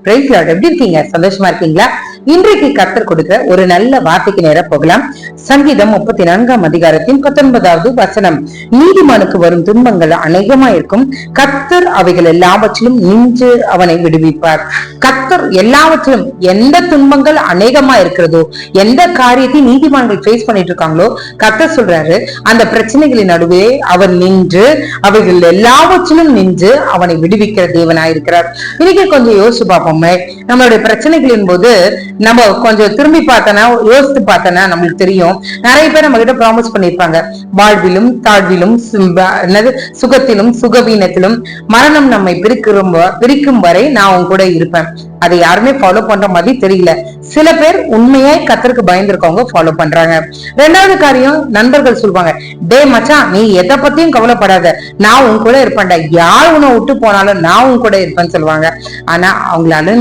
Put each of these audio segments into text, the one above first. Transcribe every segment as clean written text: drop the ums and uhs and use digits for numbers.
Price Lord. எப்படி இருக்கீங்க? சந்தோஷமா இருக்கீங்களா? இன்றைக்கு கர்த்தர் கொடுக்கிற ஒரு நல்ல வார்த்தைக்கு நேர போகலாம். சங்கீதம் 34 வசனம். நீதிமானுக்கு வரும் துன்பங்கள் அநேகமா இருக்கும், கர்த்தர் அவைகள் எல்லாவற்றிலும் நின்று அவனை விடுவிப்பார். கர்த்தர் எல்லாவற்றிலும் எந்த துன்பங்கள் அநேகமா இருக்கிறதோ, எந்த காரியத்தை நீதிமான்கள் ஃபேஸ் பண்ணிட்டு இருக்காங்களோ, கர்த்தர் சொல்றாரு அந்த பிரச்சனைகளின் நடுவே அவர் நின்று அவைகள் எல்லாவற்றிலும் நின்று அவனை விடுவிக்கிற தேவனாயிருக்கிறார். இன்னைக்கு கொஞ்சம் யோசிச்சு பார்ப்போமே, நம்மளுடைய பிரச்சனைகளின் போது நம்ம கொஞ்சம் திரும்பி பார்த்தனா, யோசித்து பார்த்தனா நம்மளுக்கு தெரியும். நிறைய பேர் நம்ம கிட்ட ப்ராமிஸ் பண்ணிருப்பாங்க, வாழ்விலும் தாழ்விலும் சுகத்திலும் சுகவீனத்திலும் மரணம் நம்மை பிரிக்கும் வரை நான் உன் கூட இருப்பேன். அதை யாருமே ஃபாலோ பண்ற மாதிரி தெரியல. சில பேர் உண்மையாய் கர்த்தருக்கு பயந்துருக்கவங்க ஃபாலோ பண்றாங்க. ரெண்டாவது காரியம், நண்பர்கள் சொல்லுவாங்க, டே மச்சான் நீ எதை பத்தியும் கவலைப்படாத, நான் உன் கூட இருப்பேன்டா, யார் உன்னை விட்டு போனாலும் நான் உன் கூட இருப்பேன்னு சொல்லுவாங்க. ஆனா அவங்களால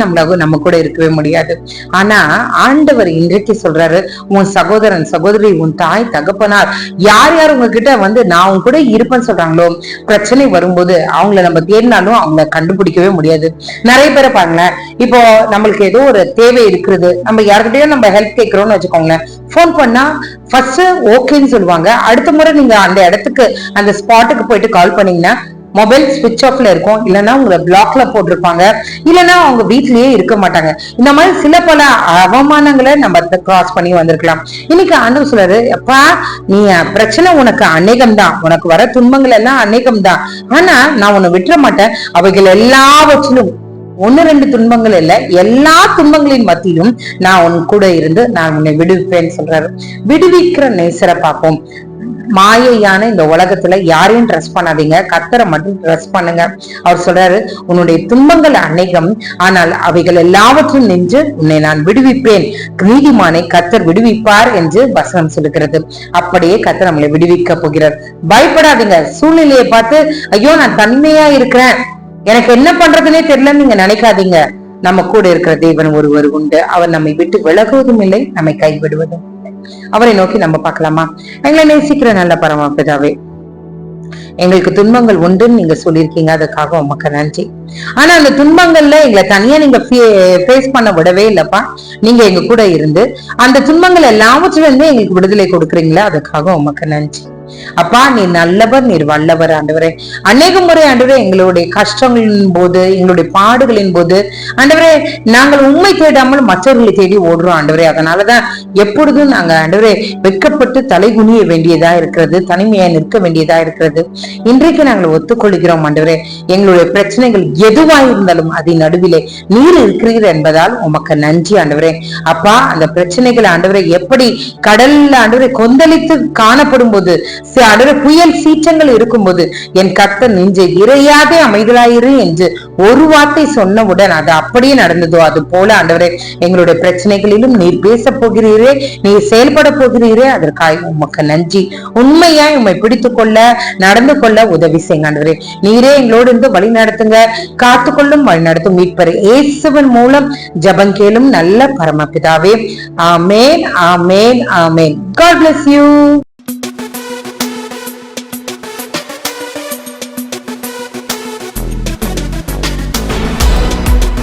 நம்ம கூட இருக்கவே முடியாது. ஆனா ஆண்டவர் இன்றைக்கு சொல்றாரு, உன் சகோதரன் சகோதரி, உன் தாய் தகப்பனார், யார் யார் உங்ககிட்ட வந்து நான் உன் கூட இருப்பேன்னு சொல்றாங்களோ, பிரச்சனை வரும்போது அவங்கள நம்ம தேடினாலும் அவங்கள கண்டுபிடிக்கவே முடியாது. நிறைய பேரை பாருங்களேன், இப்போ நம்மளுக்கு ஏதோ ஒரு தேவை இருக்குது, நம்ம யாருக்கிட்டயும் நம்ம ஹெல்ப் கேட்கிறோம்னு வச்சுக்கோங்களேன், போன் பண்ணா ஃபர்ஸ்ட் ஓகேன்னு சொல்லுவாங்க. அடுத்த முறை நீங்க அந்த இடத்துக்கு அந்த ஸ்பாட்டுக்கு போயிட்டு கால் பண்ணீங்கன்னா மொபைல் ஸ்விட்ச் ஆஃப்ல இருக்கும், இல்லைன்னா உங்களை பிளாக்ல போட்டிருப்பாங்க, இல்லைன்னா அவங்க வீட்லயே இருக்க மாட்டாங்க. இந்த மாதிரி சில பல அவமானங்களை நம்ம கிராஸ் பண்ணி வந்திருக்கலாம். இன்னைக்கு ஆண்டவர் சொல்றாரு, அப்பா நீ பிரச்சனை உனக்கு அநேகம் தான், உனக்கு வர துன்பங்கள் எல்லாம் அநேகம் தான், ஆனா நான் உன்னை விட்டுற மாட்டேன். அவைகள் எல்லாவற்றிலும் 1-2 துன்பங்கள் இல்ல, எல்லா துன்பங்களின் மத்தியிலும் நான் உன் கூட இருந்து நான் உன்னை விடுவிப்பேன்னு சொல்றாரு. விடுவிக்கிற நேசரை பார்ப்போம். மாயையான இந்த உலகத்துல யாரையும் ட்ரஸ்ட் பண்ணாதீங்க, கர்த்தரை மட்டும் ட்ரஸ்ட் பண்ணுங்க. அவர் சொல்றாரு, உன்னுடைய துன்பங்கள் அநேகம், ஆனால் அவைகள் எல்லாவற்றும் நின்று உன்னை நான் விடுவிப்பேன். நீதிமானை கர்த்தர் விடுவிப்பார் என்று வசனம் சொல்லுகிறது. அப்படியே கர்த்தர் நம்மளை விடுவிக்க போகிறார். பயப்படாதீங்க. சூழ்நிலையை பார்த்து ஐயோ நான் தனிமையா இருக்கிறேன், எனக்கு என்ன பண்றதுன்னே தெரியலன்னு நீங்க நினைக்காதீங்க. நம்ம கூட இருக்கிற தேவன் ஒருவர் உண்டு. அவர் நம்மை விட்டு விலகுவதும் இல்லை, நம்மை கைவிடுவதும் இல்லை. அவரை நோக்கி நம்ம பார்க்கலாமா? எங்களை நேசிக்கிற நல்ல பரமபிதாவே, எங்களுக்கு துன்பங்கள் உண்டுன்னு நீங்க சொல்லியிருக்கீங்க, அதுக்காக உமக்கு நன்றி. ஆனா அந்த துன்பங்கள்ல எங்களை தனியா நீங்க ஃபேஸ் பண்ண விடவே இல்லப்பா. நீங்க எங்க கூட இருந்து அந்த துன்பங்கள் எல்லாவற்றிலும் இருந்து எங்களுக்கு விடுதலை கொடுக்குறீங்களா, அதுக்காக உமக்கு நன்றி. அப்பா நீ நல்லவர், நீர் வல்லவர் ஆண்டவரே. அநேக முறை ஆண்டவரே எங்களுடைய கஷ்டங்களின் போது, எங்களுடைய பாடுகளின் போது ஆண்டவரே நாங்கள் உண்மை தேடாமல் மற்றவர்களை தேடி ஓடுறோம் ஆண்டவரே. அதனாலதான் எப்பொழுதும் நாங்க ஆண்டவரே வெட்கப்பட்டு தலை குனிய வேண்டியதா இருக்கிறது, தனிமையா நிற்க வேண்டியதா இருக்கிறது. இன்றைக்கு நாங்கள் ஒத்துக்கொள்கிறோம் ஆண்டவரே, எங்களுடைய பிரச்சனைகள் எதுவாக இருந்தாலும் அதன் நடுவிலே நீர் இருக்கிறீர் என்பதால் உமக்கு நன்றி ஆண்டவரே. அப்பா அந்த பிரச்சனைகள் ஆண்டவரே எப்படி கடல்ல ஆண்டவரே கொந்தளித்து காணப்படும் போது, புயல் சீற்றங்கள் இருக்கும் போது என் கர்த்தர் நெஞ்சை இறையாதே அமைதலாயிரு என்று ஒரு வார்த்தை சொன்னவுடன் அது அப்படியே நடந்ததோ, அது போல ஆண்டவரே எங்களுடைய பிரச்சனைகளிலும் நீர் பேச போகிறீரே, நீர் செயல்பட போகிறீரே, அதற்காக உமக்கு நன்றி. உண்மையாய் உம்மை பிடித்துக் கொள்ள நடந்து கொள்ள உதவி செய்யுங்க ஆண்டவரே. நீரே எங்களோடு இருந்து வழி நடத்துங்க, காத்துக்கொள்ளும் வழி நடத்தும் மீட்பர் இயேசுவின் மூலம் ஜெபம் கேளும் நல்ல பரமபிதாவே. ஆமென், ஆமென், ஆமென். God bless you.